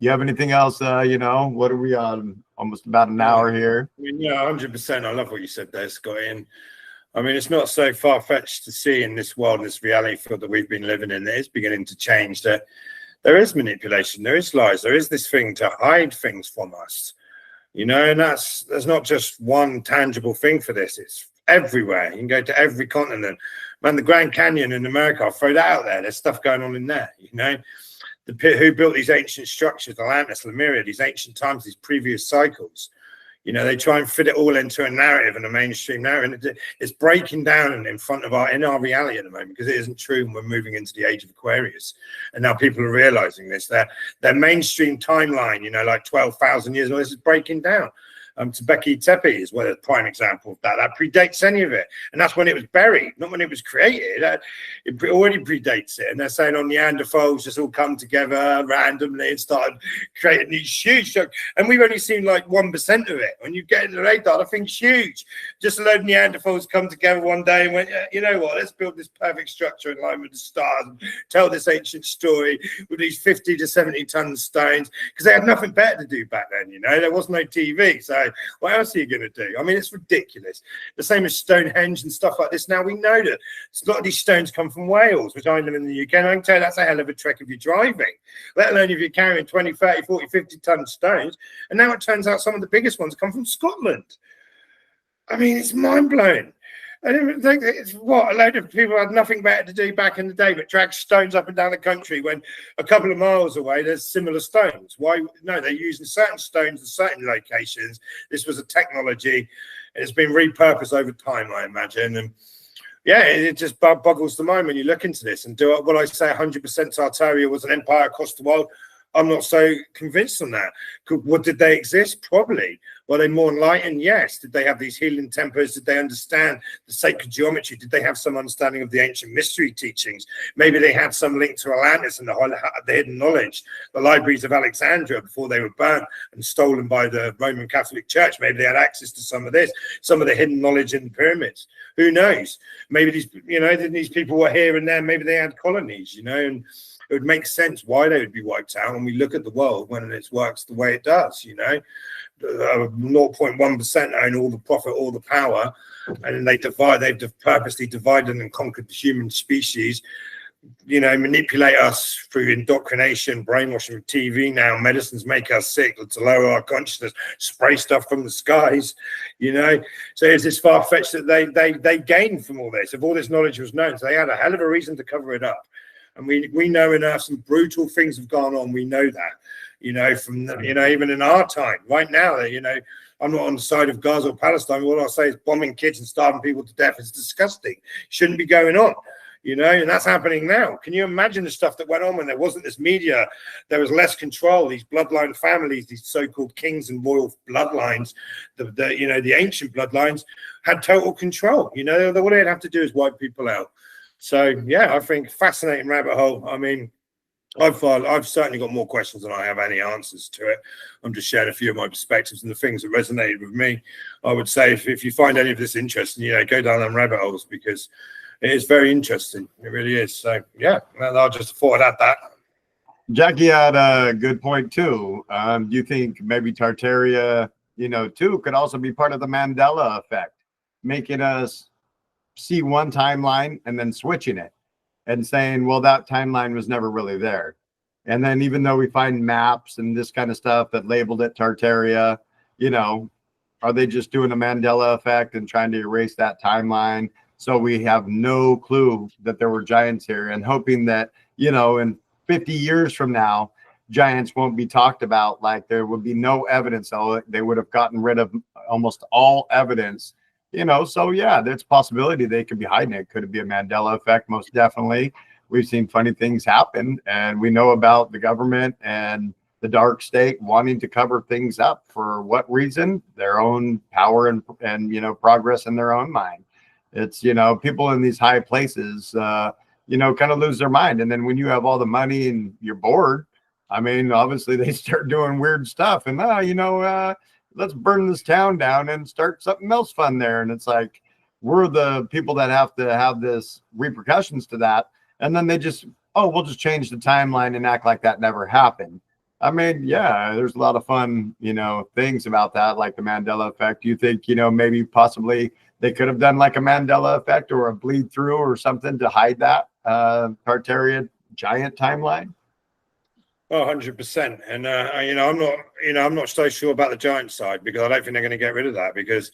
You have anything else? What are we on? Almost about an hour here. Yeah, 100%. I love what you said there, Scott. I mean, it's not so far-fetched to see in this world, in this reality field that we've been living in, that it's beginning to change, that there is manipulation, there is lies, there is this thing to hide things from us, and there's not just one tangible thing for this. It's everywhere. You can go to every continent. Man, the Grand Canyon in America, I'll throw that out there. There's stuff going on in there, who built these ancient structures, Atlantis, Lemuria, these ancient times, these previous cycles. They try and fit it all into a narrative and a mainstream narrative. And it's breaking down in front of in our reality at the moment, because it isn't true. And we're moving into the age of Aquarius. And now people are realizing this. Their mainstream timeline, like 12,000 years ago, this is breaking down. Tebeki Tepe is a prime example of that. That predates any of it. And that's when it was buried, not when it was created. It already predates it. And they're saying on Neanderthals just all come together randomly and started creating these huge. And we've only seen like 1% of it. When you get into the radar, the thing's huge. Just a load of Neanderthals come together one day and went, you know what, let's build this perfect structure in line with the stars and tell this ancient story with these 50 to 70 ton stones, because they had nothing better to do back then, there was no TV. So what else are you going to do? I mean, it's ridiculous. The same as Stonehenge and stuff like this. Now we know that a lot of these stones come from Wales, which I live in the UK, and I can tell you that's a hell of a trek if you're driving, let alone if you're carrying 20, 30, 40, 50 ton stones. And now it turns out some of the biggest ones come from Scotland. I mean, it's mind-blowing. I didn't think it's what a load of people had nothing better to do back in the day but drag stones up and down the country, when a couple of miles away there's similar stones. Why? No, they're using certain stones in certain locations. This was a technology. It's been repurposed over time, I imagine. And yeah, it just boggles the mind when you look into this. And will I say 100% Tartaria was an empire across the world? I'm not so convinced on that. Did they exist? Probably. Were they more enlightened? Yes. Did they have these healing tempers? Did they understand the sacred geometry? Did they have some understanding of the ancient mystery teachings? Maybe they had some link to Atlantis and the hidden knowledge, the libraries of Alexandria before they were burnt and stolen by the Roman Catholic Church. Maybe they had access to some of this, some of the hidden knowledge in the pyramids. Who knows? Maybe these people were here and there. Maybe they had colonies, and it would make sense why they would be wiped out when we look at the world when it works the way it does. 0.1% own all the profit, all the power, and they've purposely divided and conquered the human species, manipulate us through indoctrination, brainwashing with TV. Now medicines make us sick to lower our consciousness, spray stuff from the skies, so it's this far-fetched that they gained from all this. If all this knowledge was known, so they had a hell of a reason to cover it up. And we know enough, some brutal things have gone on. We know that, from, even in our time right now, I'm not on the side of Gaza or Palestine. All I'll say is bombing kids and starving people to death is disgusting. Shouldn't be going on, and that's happening now. Can you imagine the stuff that went on when there wasn't this media? There was less control. These bloodline families, these so-called kings and royal bloodlines, the ancient bloodlines had total control. All they'd have to do is wipe people out. So, yeah, I think fascinating rabbit hole. I mean, I've certainly got more questions than I have any answers to it. I'm just sharing a few of my perspectives and the things that resonated with me. I would say if you find any of this interesting, go down them rabbit holes, because it is very interesting. It really is. So yeah, I just thought I'd add that. Jackie had a good point too. Do you think maybe Tartaria, too, could also be part of the Mandela effect, making us see one timeline and then switching it and saying, well, that timeline was never really there. And then even though we find maps and this kind of stuff that labeled it Tartaria, are they just doing a Mandela effect and trying to erase that timeline? So we have no clue that there were giants here, and hoping that, in 50 years from now, giants won't be talked about, like there would be no evidence. So they would have gotten rid of almost all evidence, so yeah, there's a possibility they could be hiding it. Could it be a Mandela effect? Most definitely. We've seen funny things happen, and we know about the government and the dark state wanting to cover things up. For what reason? Their own power and progress in their own mind. It's, people in these high places, kind of lose their mind. And then when you have all the money and you're bored, I mean, obviously they start doing weird stuff, and let's burn this town down and start something else fun there. And it's like, we're the people that have to have this repercussions to that. And then they just, we'll just change the timeline and act like that never happened. I mean, yeah, there's a lot of fun, things about that, like the Mandela effect. You think, maybe possibly they could have done like a Mandela effect or a bleed through or something to hide that Tartarian giant timeline? Oh, 100%. And I'm not so sure about the giant side, because I don't think they're going to get rid of that, because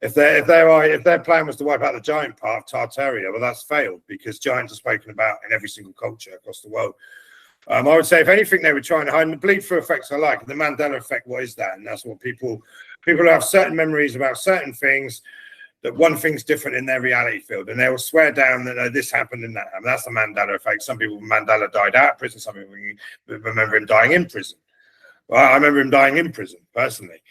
if their plan was to wipe out the giant part of Tartaria, well, that's failed, because giants are spoken about in every single culture across the world. I would say, if anything, they were trying to hide. And the bleed through effects I like. The Mandela effect, what is that? And that's what people have certain memories about certain things, that one thing's different in their reality field, and they will swear down that this happened and that happened. That's the Mandela effect. Some people, Mandela died out of prison. Some people remember him dying in prison. Well, I remember him dying in prison personally.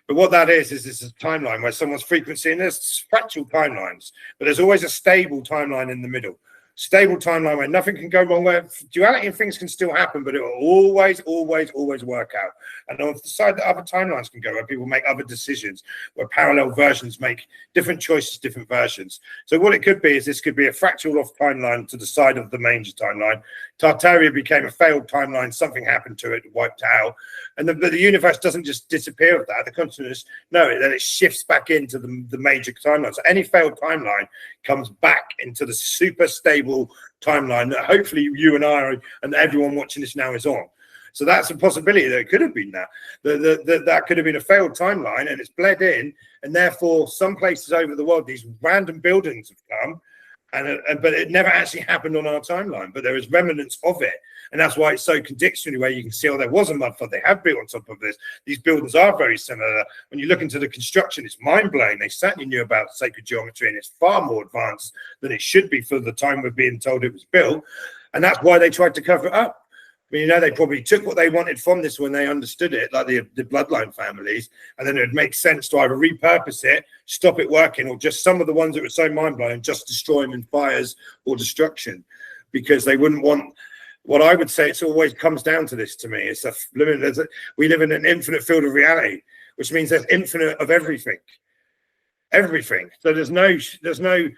But what that is it's a timeline where someone's frequency, and there's fractal timelines, but there's always a stable timeline in the middle. Stable timeline where nothing can go wrong, where duality and things can still happen, but it will always work out. And on the side that other timelines can go, where people make other decisions, where parallel versions make different choices, different versions. So what it could be is this could be a fractal off timeline to the side of the major timeline. Tartaria became a failed timeline. Something happened to it, wiped out. And the universe doesn't just disappear with that. The consciousness, no, then it shifts back into the major timeline. So any failed timeline comes back into the super stable timeline that hopefully you and I and everyone watching this now is on. So that's a possibility that it could have been that. That could have been a failed timeline, and it's bled in, and therefore some places over the world, these random buildings have come, but it never actually happened on our timeline, but there is remnants of it. And that's why it's so contradictory, where you can see, there was a mud flood, they have built on top of this. These buildings are very similar. When you look into the construction, it's mind-blowing. They certainly knew about sacred geometry, and it's far more advanced than it should be for the time we're being told it was built. And that's why they tried to cover it up. I mean, they probably took what they wanted from this when they understood it, like the bloodline families, and then it would make sense to either repurpose it, stop it working, or just some of the ones that were so mind-blowing, just destroy them in fires or destruction, because they wouldn't want. What I would say, it always comes down to this to me. It's we live in an infinite field of reality, which means there's infinite of everything. Everything. So there's no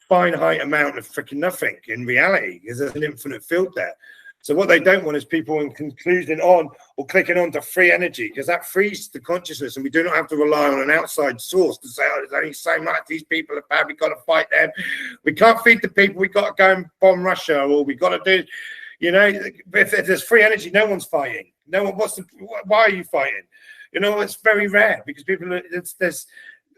finite amount of freaking nothing in reality, because there's an infinite field there. So what they don't want is people in conclusion on or clicking on to free energy, because that frees the consciousness, and we do not have to rely on an outside source to say, there's only so much, these people are bad, we've got to fight them. We can't feed the people, we've got to go and bomb Russia, or we've got to do, if there's free energy, no one's fighting. No one, why are you fighting? It's very rare, because there's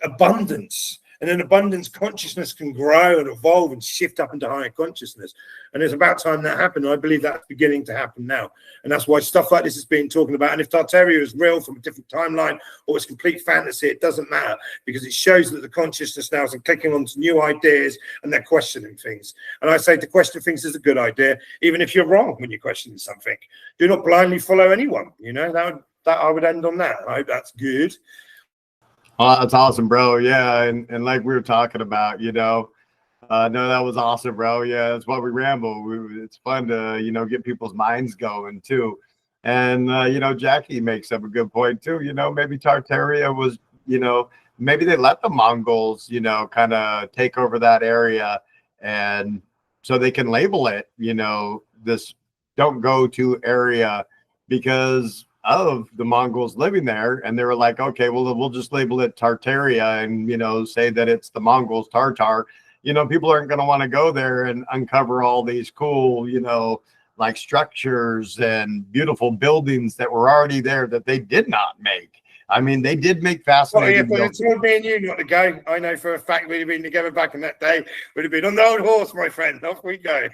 abundance. And then abundance consciousness can grow and evolve and shift up into higher consciousness. And it's about time that happened. I believe that's beginning to happen now. And that's why stuff like this is being talked about. And if Tartaria is real from a different timeline, or it's complete fantasy, it doesn't matter, because it shows that the consciousness now is clicking onto new ideas, and they're questioning things. And I say to question things is a good idea, even if you're wrong when you're questioning something. Do not blindly follow anyone. That I would end on that. I hope that's good. Oh, that's awesome, bro. Yeah. And like we were talking about, No, that was awesome, bro. Yeah, that's why we ramble. It's fun to, get people's minds going too. And, Jackie makes up a good point too. Maybe Tartaria was, maybe they let the Mongols, kind of take over that area, and so they can label it, this don't go to area because of the Mongols living there. And they were like, okay, well, we'll just label it Tartaria and, say that it's the Mongols, Tartar. People aren't going to want to go there and uncover all these cool, like structures and beautiful buildings that were already there that they did not make. I mean, they did make fascinating. Well, yeah, but it's me and you not to go. I know for a fact we'd have been together back in that day. We'd have been on the old horse, my friend. Off we go.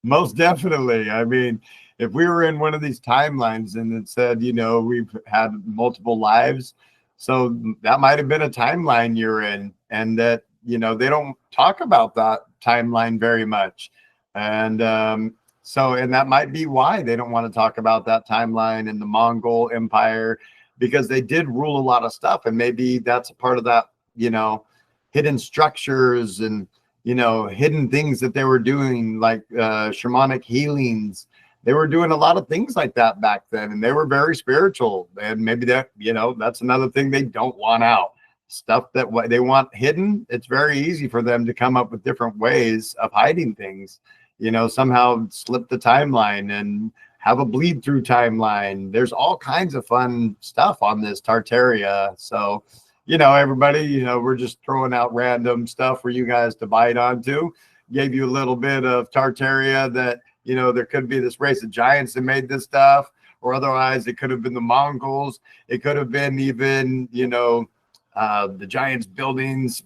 Most definitely. I mean, if we were in one of these timelines and it said, we've had multiple lives, so that might have been a timeline you're in, and that, they don't talk about that timeline very much. And and that might be why they don't want to talk about that timeline in the Mongol Empire, because they did rule a lot of stuff. And maybe that's a part of that, hidden structures and, hidden things that they were doing, like shamanic healings. They were doing a lot of things like that back then, and they were very spiritual. And maybe that, that's another thing they don't want out. Stuff that what they want hidden, it's very easy for them to come up with different ways of hiding things, somehow slip the timeline and have a bleed through timeline. There's all kinds of fun stuff on this Tartaria. So, everybody, we're just throwing out random stuff for you guys to bite onto. Gave you a little bit of Tartaria that, there could be this race of giants that made this stuff, or otherwise it could have been the Mongols. It could have been even, the giants buildings,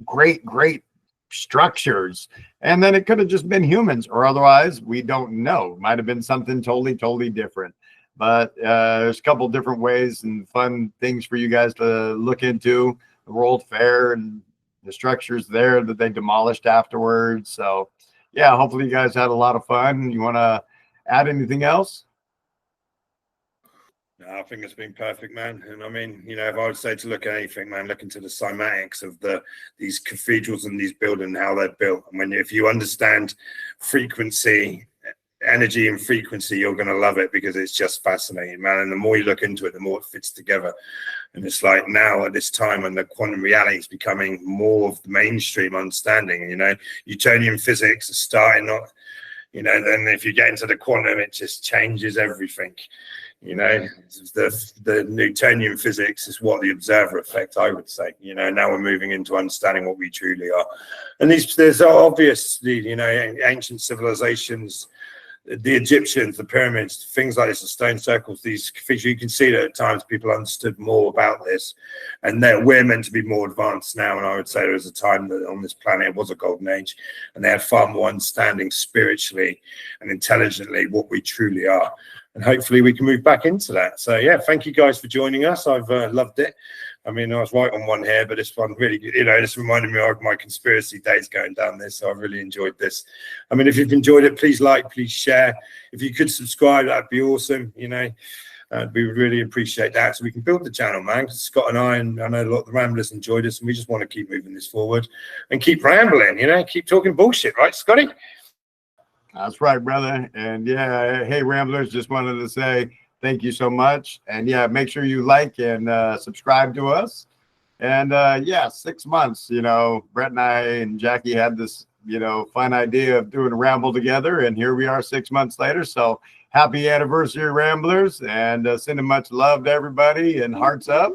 great structures. And then it could have just been humans, or otherwise we don't know. Might have been something totally different. But there's a couple different ways and fun things for you guys to look into. The World Fair and the structures there that they demolished afterwards. So yeah, hopefully you guys had a lot of fun. You want to add anything else? No, I think it's been perfect, man. And I mean, if I would say to look at anything, man, look into the cymatics of these cathedrals and these buildings, how they're built. And if you understand frequency, energy and frequency, you're going to love it, because it's just fascinating, man. And the more you look into it, the more it fits together. And it's like now at this time when the quantum reality is becoming more of the mainstream understanding, Newtonian physics is starting not, then if you get into the quantum, it just changes everything. The Newtonian physics is what the observer effect, I would say. Now we're moving into understanding what we truly are. And there's obviously, ancient civilizations, the Egyptians, the pyramids, things like this, the stone circles, these features, you can see that at times people understood more about this, and that we're meant to be more advanced now. And I would say there was a time that on this planet it was a golden age, and they had far more understanding spiritually and intelligently what we truly are. And hopefully we can move back into that. So yeah, thank you guys for joining us. I've loved it. I mean, I was right on one here, but this one really, this reminded me of my conspiracy days going down this. So I really enjoyed this. I mean, if you've enjoyed it, please like, please share. If you could subscribe, that'd be awesome. We would really appreciate that, so we can build the channel, man. Because Scott and I know a lot of the Ramblers enjoyed this, and we just want to keep moving this forward and keep rambling, keep talking bullshit, right, Scotty? That's right, brother. And yeah, hey, Ramblers, just wanted to say thank you so much. And yeah, make sure you like and subscribe to us. And yeah, 6 months, Brett and I and Jackie had this, fun idea of doing a ramble together. And here we are 6 months later. So happy anniversary, Ramblers, and sending much love to everybody and hearts up.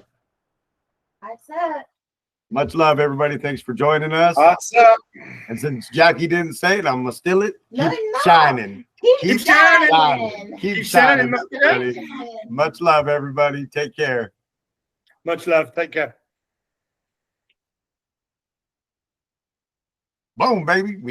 Hearts up. Much love, everybody. Thanks for joining us. Hearts up. And since Jackie didn't say it, I'm going to steal it. No, Keep no. shining. Keep shining. Keep shining. Much love, everybody. Take care. Much love. Take care. Boom, baby.